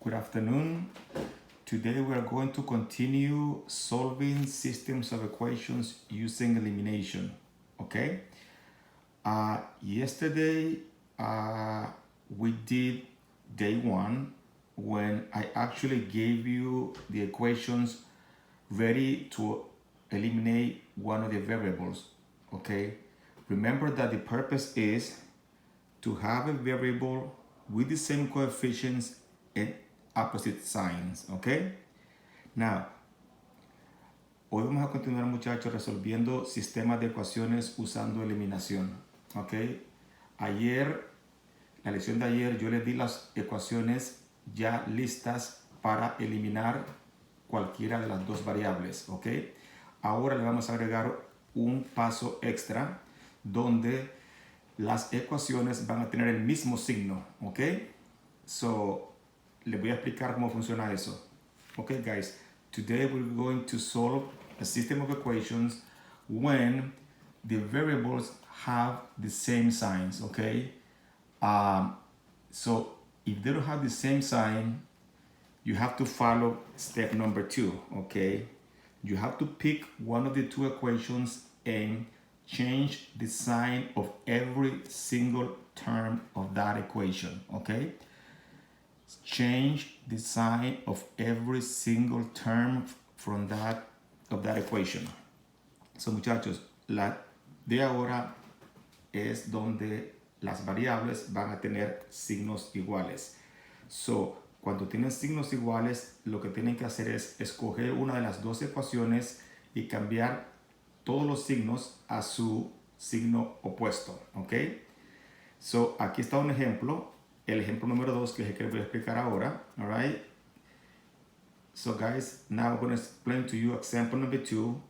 Good afternoon. Today we are going to continue solving systems of equations using elimination. Okay? Yesterday we did day one when I actually gave you the equations ready to eliminate one of the variables. Okay? Remember that the purpose is to have a variable with the same coefficients and opposite signs, ¿ok? Now, hoy vamos a continuar, muchachos, resolviendo sistemas de ecuaciones usando eliminación, ¿ok? La lección de ayer, yo les di las ecuaciones ya listas para eliminar cualquiera de las dos variables, ¿ok? Ahora le vamos a agregar un paso extra donde las ecuaciones van a tener el mismo signo, ¿ok? So, les voy a explicar cómo funciona eso. Okay, guys, today we're going to solve a system of equations when the variables have the same signs, okay? So, if they don't have the same sign, you have to follow step number 2, okay? You have to pick one of the two equations and change the sign of every single term of that equation, okay? Change the sign of every single term from that equation. So, muchachos, la de ahora es donde las variables van a tener signos iguales. So, cuando tienen signos iguales, lo que tienen que hacer es escoger una de las dos ecuaciones y cambiar todos los signos a su signo opuesto, ¿ok? So, aquí está un ejemplo. El ejemplo número 2 que es el que les voy a explicar ahora, all right? So guys, now I'm going to explain to you example number 2.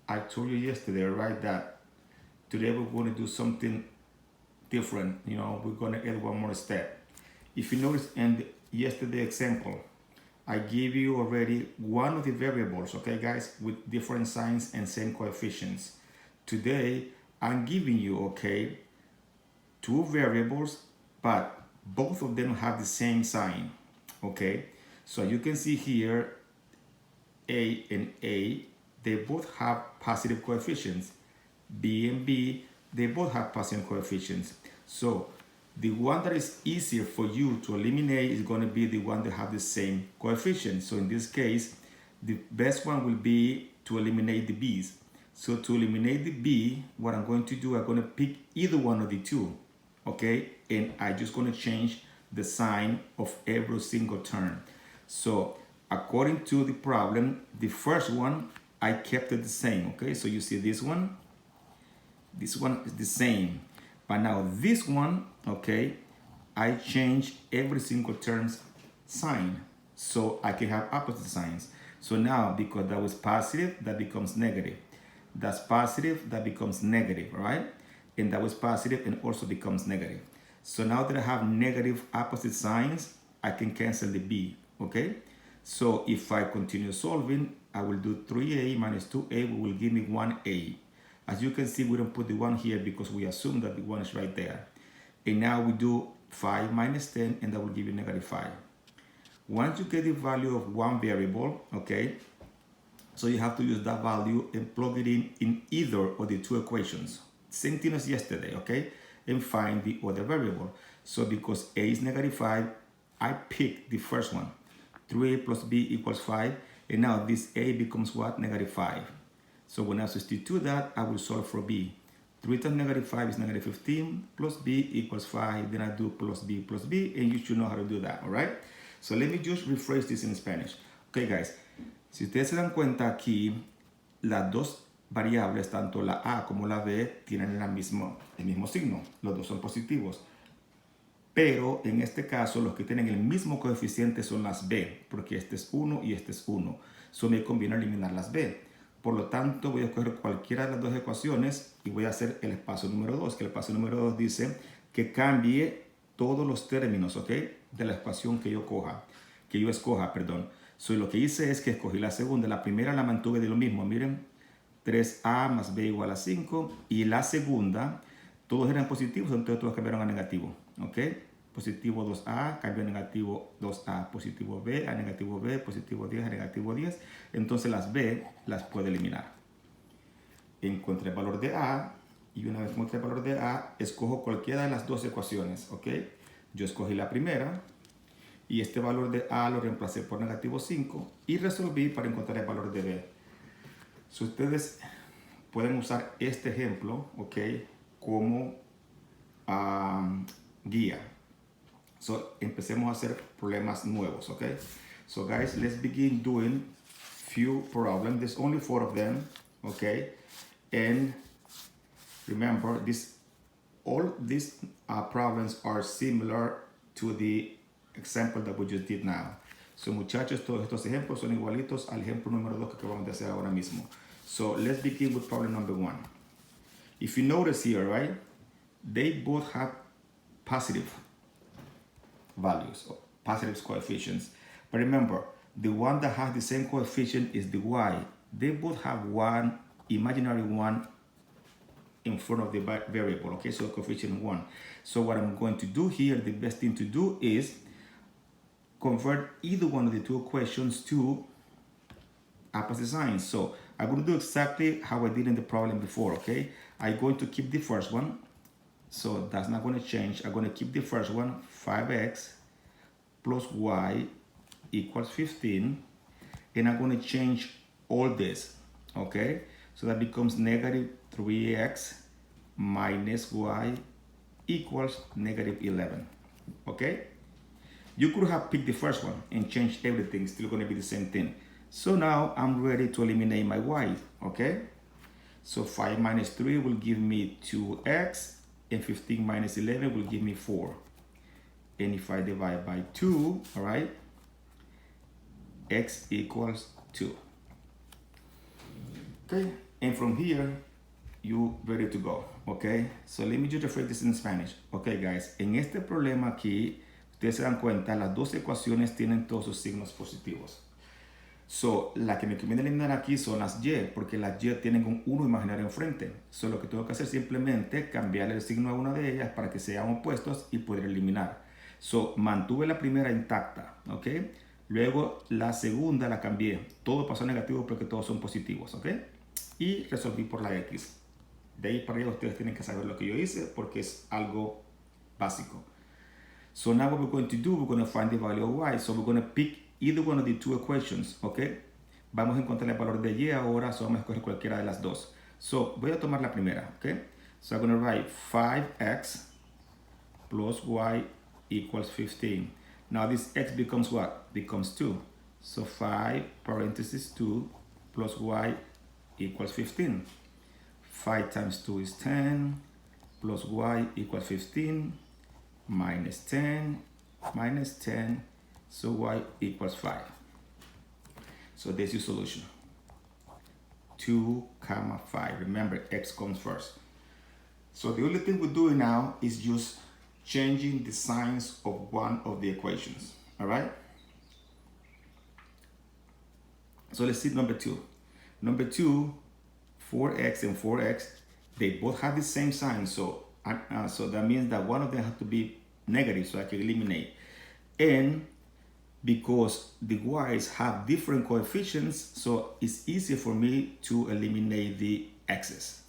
I told you yesterday, right, that today we're going to do something different. You know, we're going to add one more step. If you notice in yesterday example, I gave you already one of the variables, okay, guys, with different signs and same coefficients. Today, I'm giving you, okay, two variables, but both of them have the same sign, okay? So you can see here, A and A, they both have positive coefficients. B and B, they both have positive coefficients. So the one that is easier for you to eliminate is going to be the one that have the same coefficients. So in this case, the best one will be to eliminate the B's. So to eliminate the B, what I'm going to do, I'm going to pick either one of the two, okay? And I'm just going to change the sign of every single term. So according to the problem, the first one, I kept it the same, okay? So you see this one is the same. But now this one, okay, I changed every single term's sign so I can have opposite signs. So now, because that was positive, that becomes negative. That's positive, that becomes negative, right? And that was positive and also becomes negative. So now that I have negative opposite signs, I can cancel the B, okay? So if I continue solving, I will do 3A minus 2A will give me 1A. As you can see, we don't put the 1 here because we assume that the 1 is right there. And now we do 5 minus 10, and that will give you negative 5. Once you get the value of one variable, okay, so you have to use that value and plug it in either of the two equations. Same thing as yesterday, okay? And find the other variable. So because A is negative 5, I pick the first one. 3A plus B equals 5. And now this A becomes what? Negative 5. So when I substitute that, I will solve for B. 3 times negative 5 is negative 15 plus B equals 5. Then I do plus B, and you should know how to do that, all right? So let me just rephrase this in Spanish. Okay, guys. Si ustedes se dan cuenta aquí, las dos variables, tanto la A como la B, tienen el mismo signo. Los dos son positivos. Pero en este caso, los que tienen el mismo coeficiente son las B, porque este es 1 y este es 1. So me conviene eliminar las B. Por lo tanto, voy a escoger cualquiera de las dos ecuaciones y voy a hacer el espacio número 2, que el espacio número 2 dice que cambie todos los términos, ¿ok? De la ecuación que yo escoja, perdón. So, lo que hice es que escogí la segunda. La primera la mantuve de lo mismo, miren. 3A más B igual a 5. Y la segunda, todos eran positivos, entonces todos cambiaron a negativo, ¿ok? positivo 2A, cambio negativo 2A, positivo B a negativo B, positivo 10 a negativo 10. Entonces las B las puedo eliminar. Encontré el valor de A y una vez encontré el valor de A, escojo cualquiera de las dos ecuaciones, ¿ok? Yo escogí la primera y este valor de A lo reemplacé por negativo 5 y resolví para encontrar el valor de B. Si ustedes pueden usar este ejemplo, ¿ok? Como guía. So, empecemos a hacer problemas nuevos, ¿ok? So guys, let's begin doing few problems. There's only 4 of them, okay? And remember, all these problems are similar to the example that we just did now. So muchachos, todos estos ejemplos son igualitos al ejemplo número 2 que acabamos de hacer ahora mismo. So let's begin with problem number 1. If you notice here, right, they both have positive values, or positive coefficients. But remember, the one that has the same coefficient is the y. They both have one imaginary one in front of the variable, okay? So coefficient 1. So what I'm going to do here, the best thing to do is convert either one of the two equations to opposite signs. So I'm going to do exactly how I did in the problem before, okay? I'm going to keep the first one. So that's not going to change. I'm going to keep the first one, 5x plus y equals 15. And I'm going to change all this, okay? So that becomes negative 3x minus y equals negative 11, okay? You could have picked the first one and changed everything. It's still going to be the same thing. So now I'm ready to eliminate my y, okay? So 5 minus 3 will give me 2x, and 15 minus 11 will give me 4. And if I divide by 2, all right, x equals 2. Okay, and from here, you ready to go, okay? So let me just rephrase this in Spanish. Okay, guys, en este problema aquí, ustedes se dan cuenta, las dos ecuaciones tienen todos sus signos positivos. So, la que me conviene eliminar aquí son las y, porque las y tienen un 1 imaginario enfrente. So, lo que tengo que hacer es simplemente cambiarle el signo a una de ellas para que sean opuestos y poder eliminar. So, mantuve la primera intacta, ¿ok? Luego, la segunda la cambié. Todo pasó negativo porque todos son positivos, ¿ok? Y resolví por la x. De ahí para allá ustedes tienen que saber lo que yo hice porque es algo básico. So, now what we're going to do, we're going to find the value of y. So, we're going to pick either one of the two equations, ¿ok? Vamos a encontrar el valor de y ahora, so vamos a escoger cualquiera de las dos. So, voy a tomar la primera, ¿ok? So, I'm going to write 5x plus y equals 15. Now, this x becomes what? Becomes 2. So, 5 parenthesis 2 plus y equals 15. 5 times 2 is 10 plus y equals 15 minus 10 minus 10. So y equals 5. So there's your solution. 2, 5. Remember, x comes first. So the only thing we're doing now is just changing the signs of one of the equations. All right? So let's see number 2. Number 2, 4x and 4x, they both have the same sign. So that means that one of them has to be negative, so I can eliminate. And because the y's have different coefficients, so it's easier for me to eliminate the x's.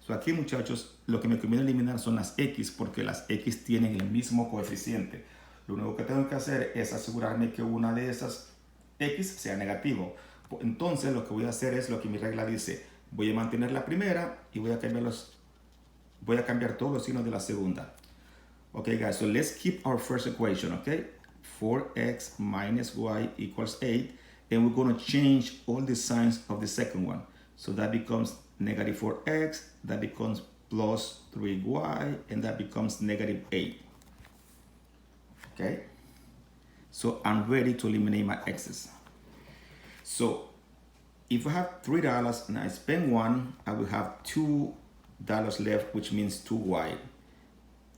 So aquí, muchachos, lo que me conviene eliminar son las x porque las x tienen el mismo coeficiente. Lo único que tengo que hacer es asegurarme que una de esas x sea negativo. Entonces lo que voy a hacer es lo que mi regla dice. Voy a mantener la primera y voy a cambiar todos los signos de la segunda. Okay, guys, so let's keep our first equation, okay? 4x minus y equals 8, and we're going to change all the signs of the second one. So that becomes negative 4x, that becomes plus 3y, and that becomes negative 8. Okay? So I'm ready to eliminate my x's. So if I have $3 and I spend 1, I will have $2 left, which means 2y.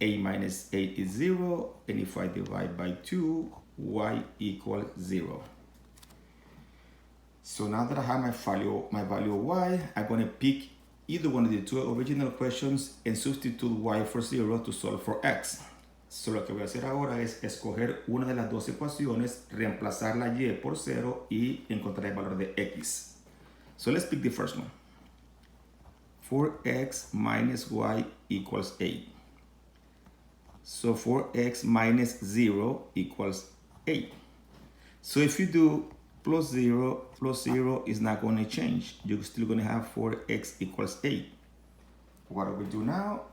8 minus 8 is 0, and if I divide by 2, y equals 0. So now that I have my value of y, I'm going to pick either one of the two original equations and substitute y for 0 to solve for x. So lo que voy a hacer ahora es escoger una de las dos ecuaciones, reemplazar la y por 0 y encontrar el valor de x. So let's pick the first one. 4x minus y equals 8. So 4x minus 0 equals 8. So if you do plus 0 is not going to change. You're still going to have 4x equals 8. What do we do now?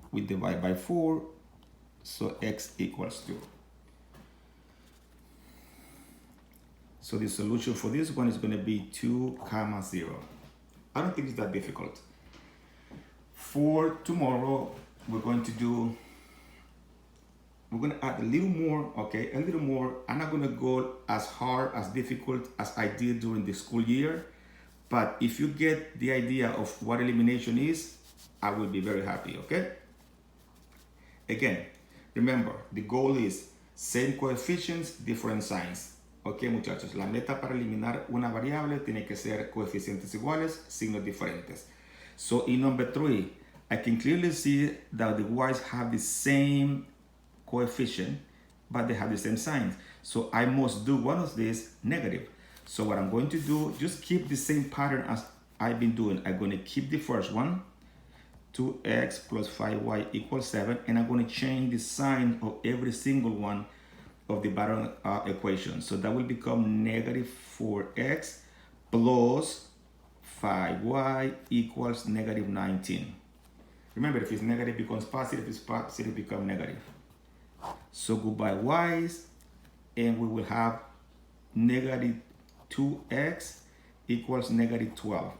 We divide by 4, so x equals 2. So the solution for this one is going to be 2, 0. I don't think it's that difficult. For tomorrow, we're going to add a little more, okay? A little more. I'm not going to go as hard, as difficult as I did during the school year. But if you get the idea of what elimination is, I will be very happy, okay? Again, remember, the goal is same coefficients, different signs. Ok, muchachos, la meta para eliminar una variable tiene que ser coeficientes iguales, signos diferentes. So in number 3, I can clearly see that the y's have the same coefficient, but they have the same signs. So I must do one of these negative. So what I'm going to do, just keep the same pattern as I've been doing. I'm going to keep the first one, 2x plus 5y equals 7, and I'm going to change the sign of every single one of the bottom equation. So that will become negative 4x plus 5y equals negative 19. Remember, if it's negative it becomes positive, if it's positive it becomes negative. So goodbye y's, and we will have negative 2x equals negative 12.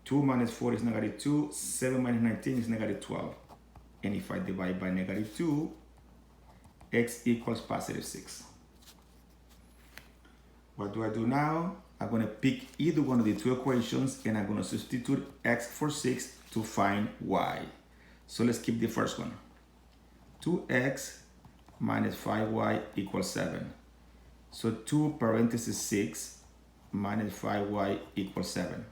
2 minus 4 is negative 2, 7 minus 19 is negative 12. And if I divide by negative 2, x equals positive 6. What do I do now? I'm going to pick either one of the two equations and I'm going to substitute x for 6 to find y. So let's keep the first one. 2x minus 5y equals 7. So 2 parentheses 6 minus 5y equals 7.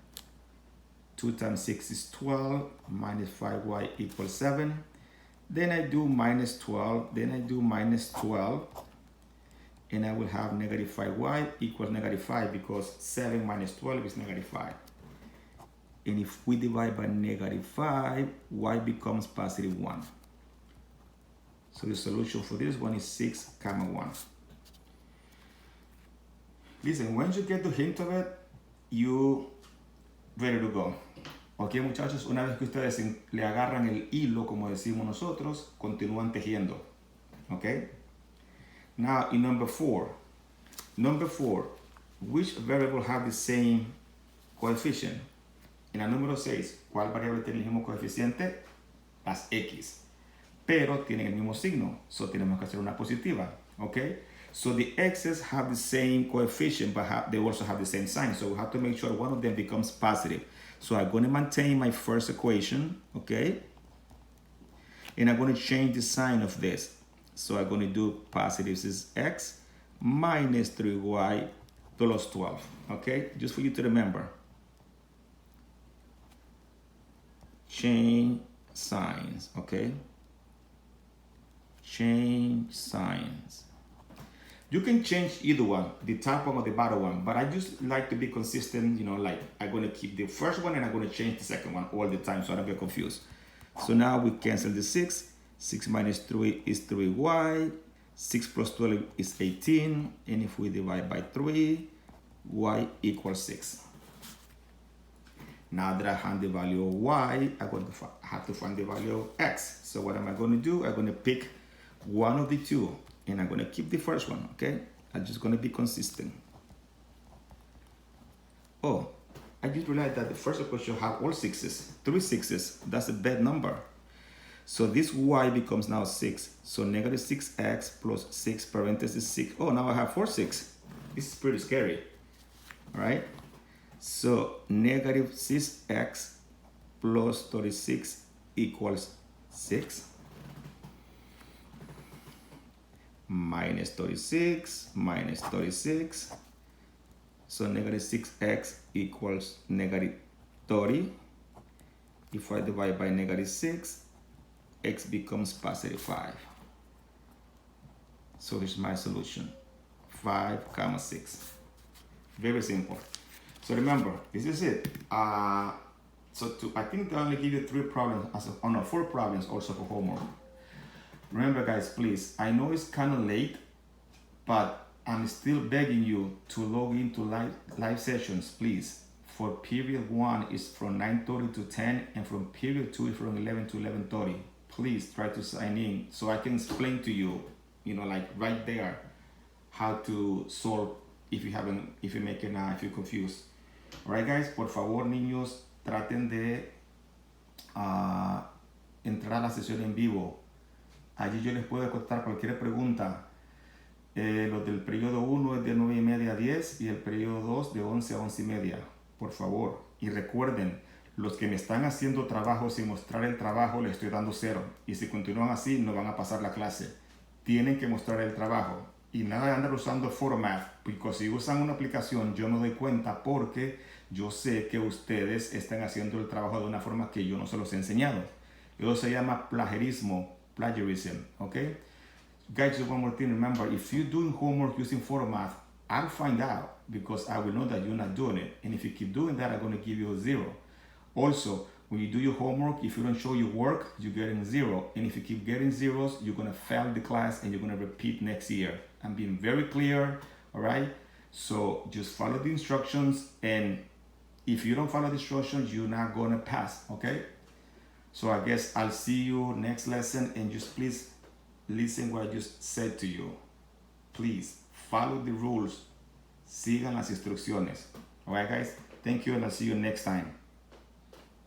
2 times 6 is 12 minus 5y equals 7. Then I do minus 12, then I do minus 12, and I will have negative 5y equals negative 5 because 7 minus 12 is negative 5. And if we divide by negative 5, y becomes positive 1. So the solution for this one is 6, 1. Listen, once you get the hint of it, you ready to go. Ok, muchachos, una vez que ustedes le agarran el hilo, como decimos nosotros, continúan tejiendo. Ok? Now, in number 4, which variable have the same coefficient? En la número 6, ¿cuál variable tiene el mismo coeficiente? Las x. Pero tienen el mismo signo, so tenemos que hacer una positiva. Ok? So the x's have the same coefficient, but they also have the same sign. So we have to make sure one of them becomes positive. So I'm going to maintain my first equation, okay? And I'm going to change the sign of this. So I'm going to do positives is x minus 3y plus 12, okay? Just for you to remember. Change signs, okay? Change signs. You can change either one, the top one or the bottom one, but I just like to be consistent, you know, like I'm going to keep the first one and I'm going to change the second one all the time so I don't get confused. So now we cancel the 6. 6 minus 3 is 3y. 6 plus 12 is 18. And if we divide by 3, y equals 6. Now that I have the value of y, I'm going to have to find the value of x. So what am I going to do? I'm going to pick one of the two. And I'm going to keep the first one, okay? I'm just going to be consistent. Oh, I just realized that the first equation have all 6's, 3 6's. That's a bad number. So this y becomes now 6. So negative 6x plus 6 parentheses 6. Oh, now I have 4 6. This is pretty scary, all right? So negative 6x plus 36 equals 6. Minus 36, minus 36. So negative 6x equals negative 30. If I divide by negative 6, x becomes positive 5. So here's my solution, 5 comma 6. Very simple. So remember, this is it. I think they only give you 3 problems, 4 problems also for homework. Remember guys, please, I know it's kind of late, but I'm still begging you to log into live sessions, please. For period 1 is from 9:30 to 10, and from period 2 is from 11 to 11:30. Please try to sign in so I can explain to you, like right there, how to solve if you're confused. Alright guys, por favor niños, traten de entrar a la sesión en vivo. Allí yo les puedo contestar cualquier pregunta. Los del periodo 1 es de 9:30 a 10 y el periodo 2 de 11 a 11:30. Por favor. Y recuerden, los que me están haciendo trabajo sin mostrar el trabajo les estoy dando 0. Y si continúan así no van a pasar la clase. Tienen que mostrar el trabajo. Y nada de andar usando Format, porque si usan una aplicación yo me doy cuenta porque yo sé que ustedes están haciendo el trabajo de una forma que yo no se los he enseñado. Eso se llama plagiarism, okay? Guys, just one more thing, remember, if you're doing homework using Format, I'll find out because I will know that you're not doing it. And if you keep doing that, I'm going to give you a 0. Also, when you do your homework, if you don't show your work, you're getting 0. And if you keep getting 0s, you're going to fail the class and you're going to repeat next year. I'm being very clear, all right? So just follow the instructions, and if you don't follow the instructions, you're not going to pass, okay? So I guess I'll see you next lesson, and just please listen what I just said to you. Please follow the rules. Sigan las instrucciones. All right, guys? Thank you, and I'll see you next time.